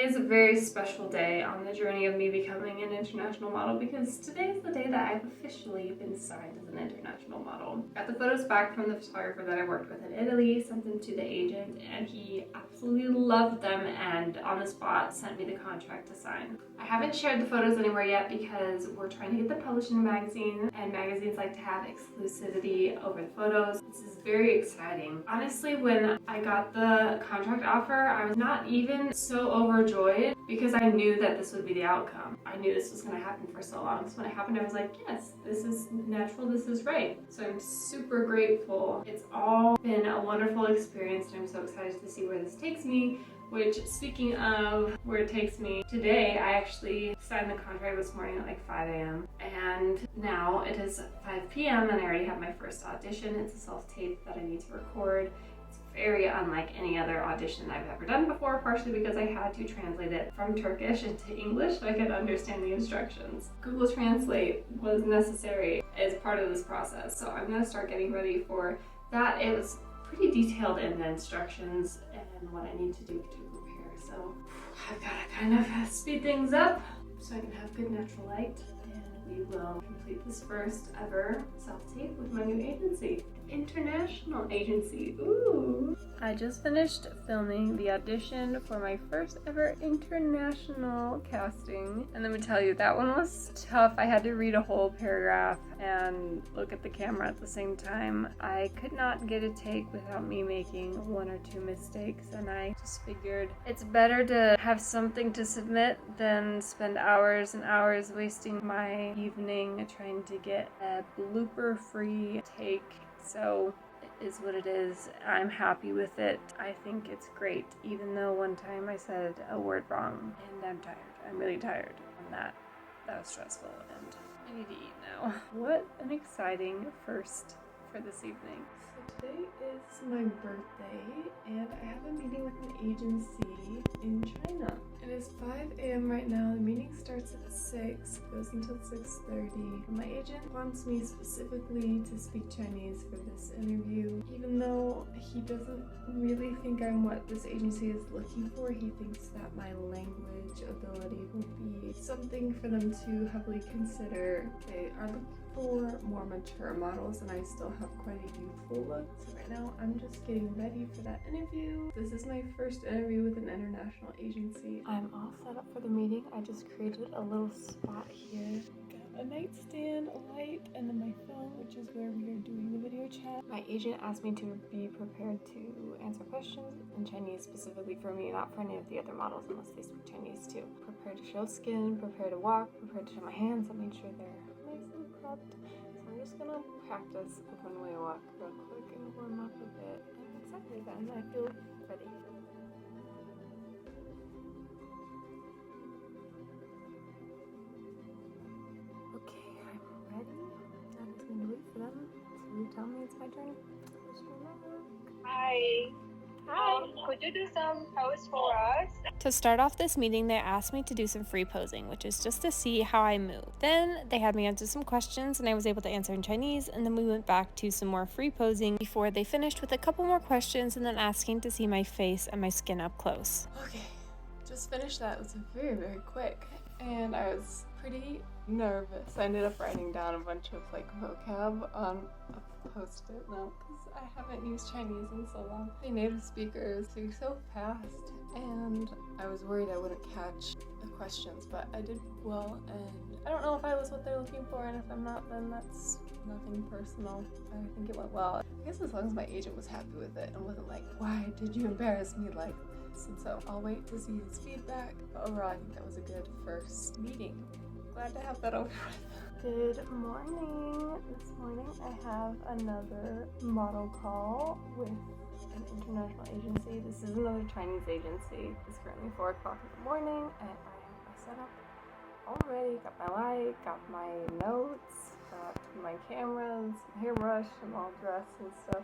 is a very special day on the journey of me becoming an international model because today is the day that I've officially been signed as an international model. Got the photos back from the photographer that I worked with in Italy, sent them to the agent, and he absolutely loved them and on the spot sent me the contract to sign. I haven't shared the photos anywhere yet because we're trying to get them published in a magazine, and magazines like to have exclusivity over the photos. This is very exciting. Honestly, when I got the contract offer, I was not even so overjoyed because I knew that this would be the outcome. I knew this was going to happen for so long. So when it happened, I was like, yes, this is natural, this is right. So I'm super grateful. It's all been a wonderful experience and I'm so excited to see where this takes me. Which, speaking of where it takes me, today I actually signed the contract this morning at like 5 a.m. and now it is 5 p.m. and I already have my first audition. It's a self-tape that I need to record. It's very unlike any other audition I've ever done before, partially because I had to translate it from Turkish into English so I could understand the instructions. Google Translate was necessary as part of this process, so I'm going to start getting ready for that. It was pretty detailed in the instructions and what I need to do to prepare. So I've got to kind of speed things up so I can have good natural light, and we will complete this first ever self-tape with my new agency. International agency, ooh! I just finished filming the audition for my first ever international casting, and let me tell you, that one was tough. I had to read a whole paragraph and look at the camera at the same time. I could not get a take without me making one or two mistakes, and I just figured it's better to have something to submit than spend hours and hours wasting my evening trying to get a blooper-free take. So it is what it is. I'm happy with it. I think it's great, even though one time I said a word wrong and I'm tired. I'm really tired from that. That was stressful and I need to eat now. What an exciting first for this evening. So today is my birthday and I have a meeting with an agency in China. It is 5 a.m. right now. The meeting starts at 6, goes until 6:30. My agent wants me specifically to speak Chinese for this interview. Even though he doesn't really think I'm what this agency is looking for, he thinks that my language ability will be something for them to heavily consider. They are looking for more mature models and I still have quite a youthful look. So right now I'm just getting ready for that interview. This is my first interview with an international agency. I'm all set up for the meeting. I just created a little spot here. Got a nightstand, a light, and then my phone, which is where we are doing the video chat. My agent asked me to be prepared to answer questions in Chinese specifically for me, not for any of the other models unless they speak Chinese too. Prepare to show skin, prepare to walk, prepare to show my hands. I made sure they're nice and prepped. So I'm just gonna practice a one-way walk real quick and warm up a bit. I'm excited and I feel ready. Okay, I'm ready. I'm just gonna wait for them to tell me it's my turn. Hi. Could you do some pose for us? To start off this meeting, they asked me to do some free posing, which is just to see how I move. Then they had me answer some questions and I was able to answer in Chinese, and then we went back to some more free posing before they finished with a couple more questions and then asking to see my face and my skin up close. Okay, just finished that. It was very, very quick and I was pretty nervous. I ended up writing down a bunch of like vocab on a post-it note because I haven't used Chinese in so long. The native speakers speak so fast and I was worried I wouldn't catch the questions, but I did well, and I don't know if I was what they're looking for, and if I'm not, then that's nothing personal. I think it went well. I guess as long as my agent was happy with it and wasn't like, why did you embarrass me like this? And so I'll wait to see his feedback. But overall, I think that was a good first meeting. Glad to have that over with. Good morning. This morning I have another model call with an international agency. This is another Chinese agency. It's currently 4 o'clock in the morning and I have my setup all ready. Got my light, got my notes, got my cameras, hairbrush, I'm all dressed and stuff.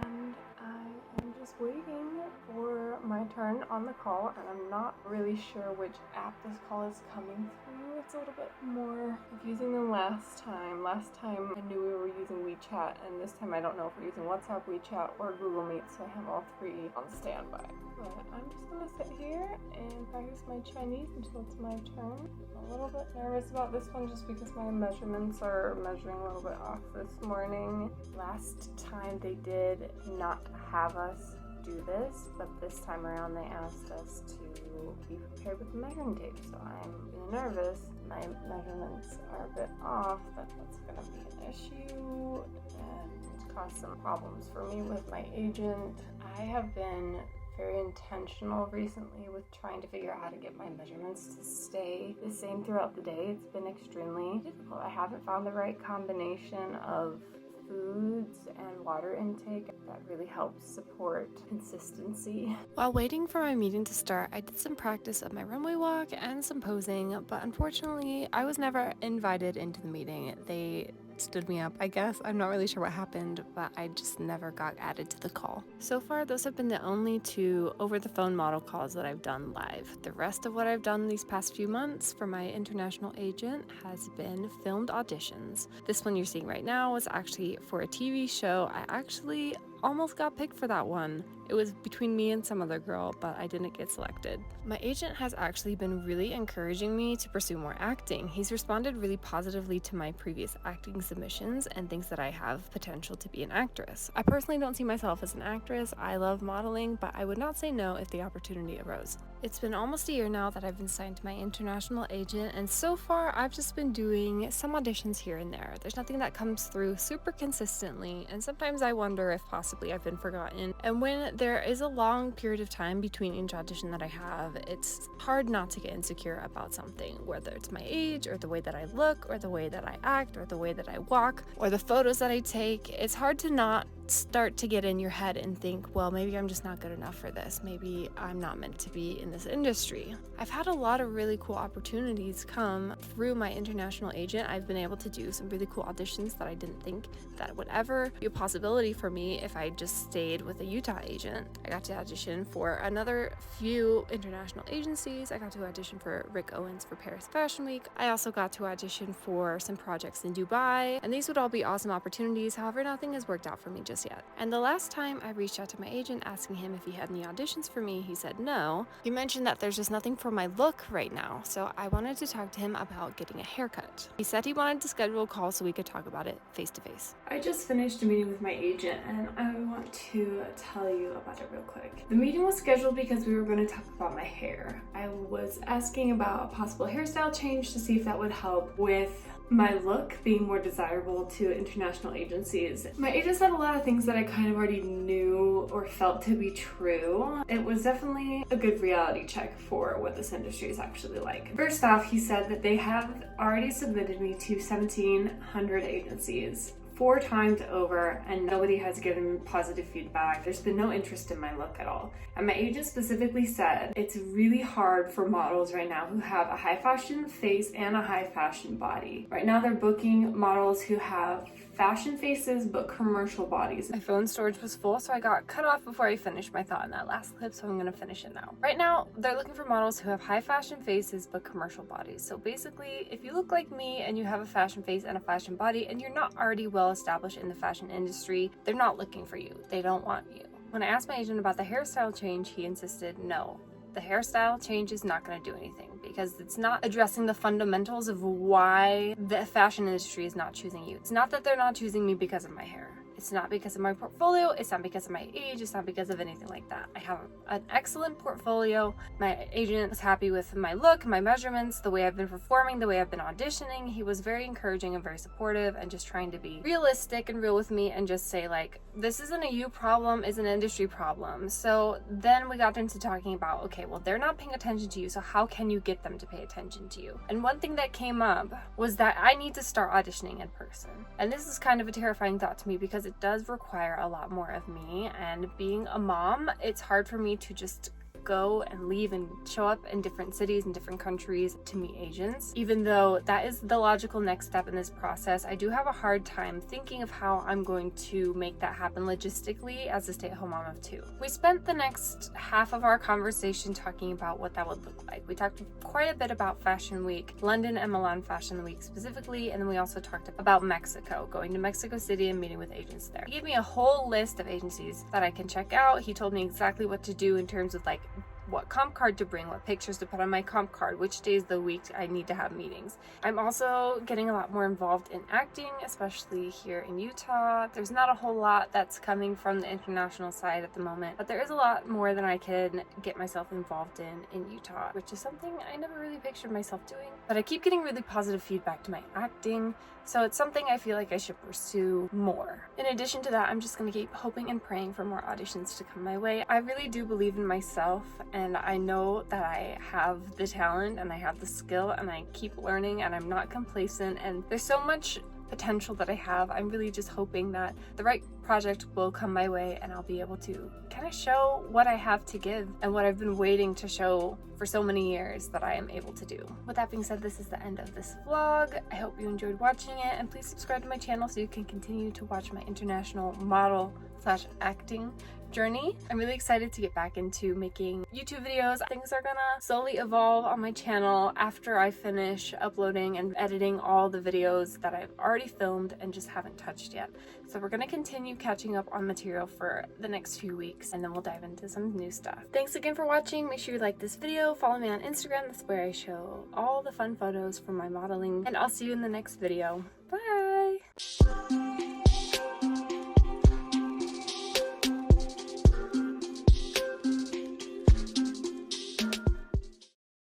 And I am just waiting for my turn on the call, and I'm not really sure which app this call is coming through. It's a little bit more confusing than last time. last time I knew we were using WeChat, and this time I don't know if we're using WhatsApp, WeChat, or Google Meet, so I have all three on standby. But I'm just gonna sit here and practice my Chinese until it's my turn. I'm a little bit nervous about this one just because my measurements are measuring a little bit off this morning. Last time they did not have us do this, but this time around they asked us to be prepared with the measuring tape, so I'm really nervous. My measurements are a bit off, but that's gonna be an issue and cause some problems for me with my agent. I have been very intentional recently with trying to figure out how to get my measurements to stay the same throughout the day. It's been extremely difficult. I haven't found the right combination of foods and water intake that really helps support consistency. While waiting for my meeting to start, I did some practice of my runway walk and some posing, but unfortunately, I was never invited into the meeting. They stood me up, I guess. I'm not really sure what happened, but I just never got added to the call. So far, those have been the only 2 over-the-phone model calls that I've done live. The rest of what I've done these past few months for my international agent has been filmed auditions. This one you're seeing right now was actually for a TV show. I actually almost got picked for that one. It was between me and some other girl, but I didn't get selected. My agent has actually been really encouraging me to pursue more acting. He's responded really positively to my previous acting submissions and thinks that I have potential to be an actress. I personally don't see myself as an actress. I love modeling, but I would not say no if the opportunity arose. It's been almost a year now that I've been signed to my international agent, and so far I've just been doing some auditions here and there. There's nothing that comes through super consistently, and sometimes I wonder if possibly I've been forgotten. And when there is a long period of time between each audition that I have, it's hard not to get insecure about something, whether it's my age or the way that I look or the way that I act or the way that I walk or the photos that I take. It's hard to not start to get in your head and think, well, maybe I'm just not good enough for this. Maybe I'm not meant to be in this industry. I've had a lot of really cool opportunities come through my international agent. I've been able to do some really cool auditions that I didn't think that would ever be a possibility for me if I just stayed with a Utah agent. I got to audition for another few international agencies. I got to audition for Rick Owens for Paris Fashion Week. I also got to audition for some projects in Dubai, and these would all be awesome opportunities. However, nothing has worked out for me just yet. And the last time I reached out to my agent asking him if he had any auditions for me, he said no. He mentioned that there's just nothing for my look right now, so I wanted to talk to him about getting a haircut. He said he wanted to schedule a call so we could talk about it face to face. I just finished a meeting with my agent, and I want to tell you about it real quick. The meeting was scheduled because we were going to talk about my hair. I was asking about a possible hairstyle change to see if that would help with my look being more desirable to international agencies. My agent said a lot of things that I kind of already knew or felt to be true. It was definitely a good reality check for what this industry is actually like. First off, he said that they have already submitted me to 1,700 agencies 4 times over, and nobody has given me positive feedback. There's been no interest in my look at all. And my agent specifically said it's really hard for models right now who have a high fashion face and a high fashion body. Right now they're booking models who have fashion faces but commercial bodies. My phone storage was full, so I got cut off before I finished my thought in that last clip, so I'm gonna finish it now. Right now, they're looking for models who have high fashion faces but commercial bodies. So basically, if you look like me and you have a fashion face and a fashion body and you're not already well established in the fashion industry, they're not looking for you. They don't want you. When I asked my agent about the hairstyle change, he insisted no. The hairstyle change is not going to do anything because it's not addressing the fundamentals of why the fashion industry is not choosing you. It's not that they're not choosing me because of my hair. It's not because of my portfolio. It's not because of my age. It's not because of anything like that. I have an excellent portfolio. My agent was happy with my look, my measurements, the way I've been performing, the way I've been auditioning. He was very encouraging and very supportive and just trying to be realistic and real with me and just say, like, this isn't a you problem, it's an industry problem. So then we got into talking about, okay, well, they're not paying attention to you, so how can you get them to pay attention to you? And one thing that came up was that I need to start auditioning in person. And this is kind of a terrifying thought to me because it does require a lot more of me, and being a mom, it's hard for me to just go and leave and show up in different cities and different countries to meet agents. Even though that is the logical next step in this process, I do have a hard time thinking of how I'm going to make that happen logistically as a stay-at-home mom of 2. We spent the next half of our conversation talking about what that would look like. We talked quite a bit about Fashion Week, London and Milan Fashion Week specifically, and then we also talked about Mexico, going to Mexico City and meeting with agents there. He gave me a whole list of agencies that I can check out. He told me exactly what to do in terms of like what comp card to bring, what pictures to put on my comp card, which days of the week I need to have meetings. I'm also getting a lot more involved in acting, especially here in Utah. There's not a whole lot that's coming from the international side at the moment, but there is a lot more than I can get myself involved in Utah, which is something I never really pictured myself doing. But I keep getting really positive feedback to my acting, so it's something I feel like I should pursue more. In addition to that, I'm just gonna keep hoping and praying for more auditions to come my way. I really do believe in myself, and I know that I have the talent and I have the skill, and I keep learning, and I'm not complacent, and there's so much potential that I have. I'm really just hoping that the right project will come my way and I'll be able to kind of show what I have to give and what I've been waiting to show for so many years that I am able to do. With that being said, this is the end of this vlog. I hope you enjoyed watching it, and please subscribe to my channel so you can continue to watch my international model / acting journey. I'm really excited to get back into making YouTube videos. Things are gonna slowly evolve on my channel after I finish uploading and editing all the videos that I've already filmed and just haven't touched yet. So we're gonna continue catching up on material for the next few weeks, and then we'll dive into some new stuff. Thanks again for watching. Make sure you like this video, follow me on Instagram. That's where I show all the fun photos from my modeling, and I'll see you in the next video. Bye!